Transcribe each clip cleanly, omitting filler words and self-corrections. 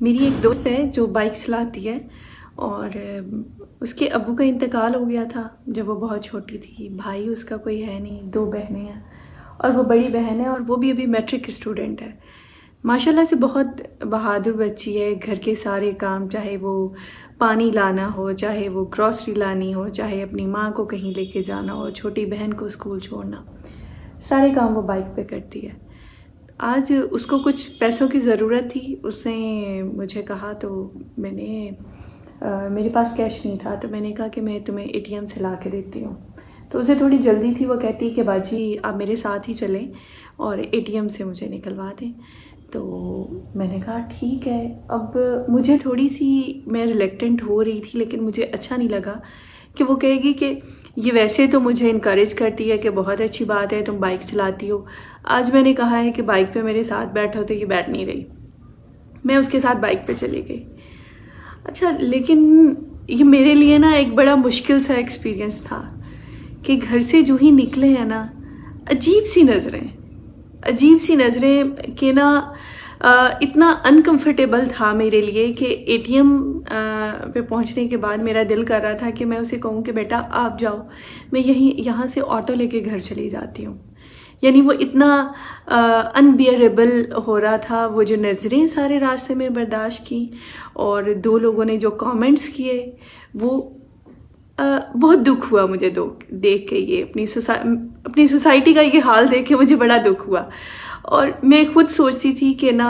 میری ایک دوست ہے جو بائک چلاتی ہے اور اس کے ابو کا انتقال ہو گیا تھا جب وہ بہت چھوٹی تھی. بھائی اس کا کوئی ہے نہیں, 2 بہنیں ہیں اور وہ بڑی بہن ہے اور وہ بھی ابھی میٹرک اسٹوڈنٹ ہے. ماشاءاللہ سے بہت بہادر بچی ہے. گھر کے سارے کام, چاہے وہ پانی لانا ہو, چاہے وہ گروسری لانی ہو, چاہے اپنی ماں کو کہیں لے کے جانا ہو, چھوٹی بہن کو اسکول چھوڑنا, سارے کام وہ بائک پہ کرتی ہے. آج اس کو کچھ پیسوں کی ضرورت تھی. اس نے مجھے کہا تو میں نے میرے پاس کیش نہیں تھا تو میں نے کہا کہ میں تمہیں اے ٹی ایم سے لا کے دیتی ہوں. تو اسے تھوڑی جلدی تھی. وہ کہتی کہ باجی آپ میرے ساتھ ہی چلیں اور اے ٹی ایم سے مجھے نکلوا دیں. تو میں نے کہا ٹھیک ہے. اب مجھے تھوڑی سی میں ریلیکٹنٹ ہو رہی تھی, لیکن مجھے اچھا نہیں لگا کہ وہ کہے گی کہ یہ ویسے تو مجھے انکریج کرتی ہے کہ بہت اچھی بات ہے تم بائک چلاتی ہو. آج میں نے کہا ہے کہ بائک پہ میرے ساتھ بیٹھو تو یہ بیٹھ نہیں رہی. میں اس کے ساتھ بائک پہ چلی گئی. اچھا, لیکن یہ میرے لیے نا ایک بڑا مشکل سا ایکسپیرینس تھا کہ گھر سے جو ہی نکلے ہیں نا, عجیب سی نظریں کہ نا اتنا انکمفرٹیبل تھا میرے لیے کہ اے ٹی ایم پہ پہنچنے کے بعد میرا دل کر رہا تھا کہ میں اسے کہوں کہ بیٹا آپ جاؤ, میں یہاں سے آٹو لے کے گھر چلی جاتی ہوں. یعنی وہ اتنا انبیئریبل ہو رہا تھا. وہ جو نظریں سارے راستے میں برداشت کی اور 2 لوگوں نے جو کامنٹس کیے, وہ بہت دکھ ہوا مجھے دیکھ کے. یہ اپنی سوسائٹی کا یہ حال دیکھ کے مجھے بڑا دکھ ہوا. اور میں خود سوچتی تھی کہ نا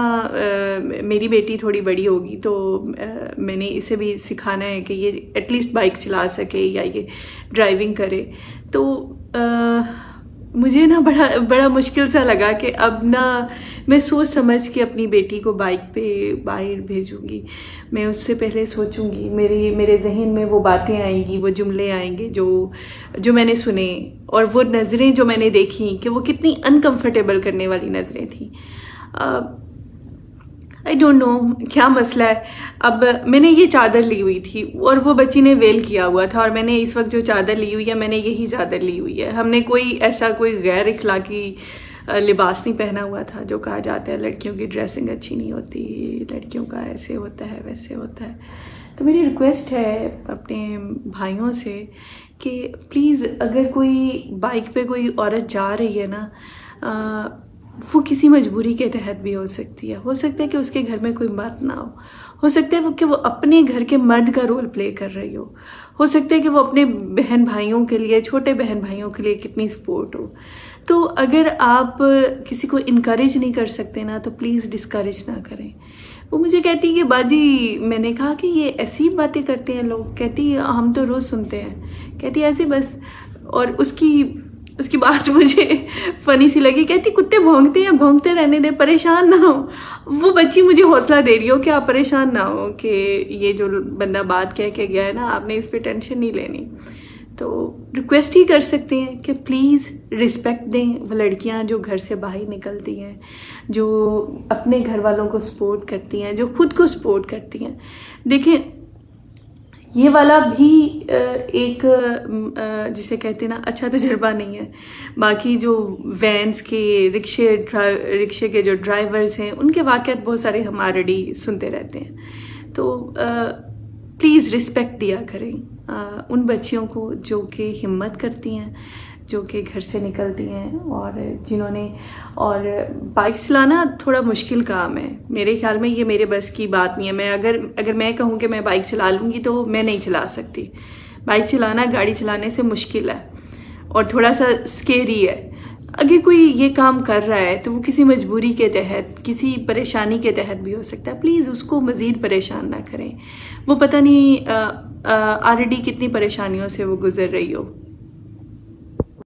میری بیٹی تھوڑی بڑی ہوگی تو میں نے اسے بھی سکھانا ہے کہ یہ ایٹ لیسٹ بائک چلا سکے یا یہ ڈرائیونگ کرے. تو مجھے نا بڑا مشکل سا لگا کہ اب نا میں سوچ سمجھ کے اپنی بیٹی کو بائک پہ باہر بھیجوں گی. میں اس سے پہلے سوچوں گی, میرے ذہن میں وہ باتیں آئیں گی, وہ جملے آئیں گے جو میں نے سنے, اور وہ نظریں جو میں نے دیکھیں کہ وہ کتنی انکمفرٹیبل کرنے والی نظریں تھیں. آئی ڈونٹ نو کیا مسئلہ ہے. اب میں نے یہ چادر لی ہوئی تھی اور وہ بچی نے ویل کیا ہوا تھا, اور میں نے اس وقت جو چادر لی ہوئی ہے میں نے یہی چادر لی ہوئی ہے. ہم نے کوئی غیر اخلاقی لباس نہیں پہنا ہوا تھا. جو کہا جاتا ہے لڑکیوں کی ڈریسنگ اچھی نہیں ہوتی, لڑکیوں کا ایسے ہوتا ہے ویسے ہوتا ہے. تو میری ریکویسٹ ہے اپنے بھائیوں سے کہ پلیز اگر کوئی بائک پہ کوئی عورت جا رہی ہے نا, وہ کسی مجبوری کے تحت بھی ہو سکتی ہے. ہو سکتا ہے کہ اس کے گھر میں کوئی مرد نہ ہو سکتا ہے کہ وہ اپنے گھر کے مرد کا رول پلے کر رہی ہو سکتا ہے کہ وہ اپنے بہن بھائیوں کے لیے, چھوٹے بہن بھائیوں کے لیے کتنی سپورٹ ہو. تو اگر آپ کسی کو انکریج نہیں کر سکتے نا تو پلیز ڈسکریج نہ کریں. وہ مجھے کہتی کہ باجی, میں نے کہا کہ یہ ایسی باتیں کرتے ہیں لوگ. کہتی ہم تو روز سنتے ہیں. کہتی ایسے بس. اور اس کی بات مجھے فنی سی لگی. کہتی کتے بھونکتے ہیں, بھونکتے رہنے دے, پریشان نہ ہو. وہ بچی مجھے حوصلہ دے رہی ہو کہ آپ پریشان نہ ہو کہ یہ جو بندہ بات کہہ کے گیا ہے نا, آپ نے اس پہ ٹینشن نہیں لینی. تو ریکویسٹ ہی کر سکتے ہیں کہ پلیز رسپیکٹ دیں وہ لڑکیاں جو گھر سے باہر نکلتی ہیں, جو اپنے گھر والوں کو سپورٹ کرتی ہیں, جو خود کو سپورٹ کرتی ہیں. دیکھیں, یہ والا بھی ایک جسے کہتے ہیں نا اچھا تجربہ نہیں ہے. باقی جو وینس کے رکشے کے جو ڈرائیورز ہیں, ان کے واقعات بہت سارے ہم آلریڈی سنتے رہتے ہیں. تو پلیز رسپیکٹ دیا کریں ان بچیوں کو جو کہ ہمت کرتی ہیں, جو کہ گھر سے نکلتی ہیں اور جنہوں نے, اور بائک چلانا تھوڑا مشکل کام ہے. میرے خیال میں یہ میرے بس کی بات نہیں ہے. میں اگر میں کہوں کہ میں بائک چلا لوں گی تو میں نہیں چلا سکتی. بائک چلانا گاڑی چلانے سے مشکل ہے اور تھوڑا سا اسکیری ہے. اگر کوئی یہ کام کر رہا ہے تو وہ کسی مجبوری کے تحت, کسی پریشانی کے تحت بھی ہو سکتا ہے. پلیز اس کو مزید پریشان نہ کریں. وہ پتہ نہیں آلریڈی کتنی پریشانیوں سے وہ گزر رہی ہو.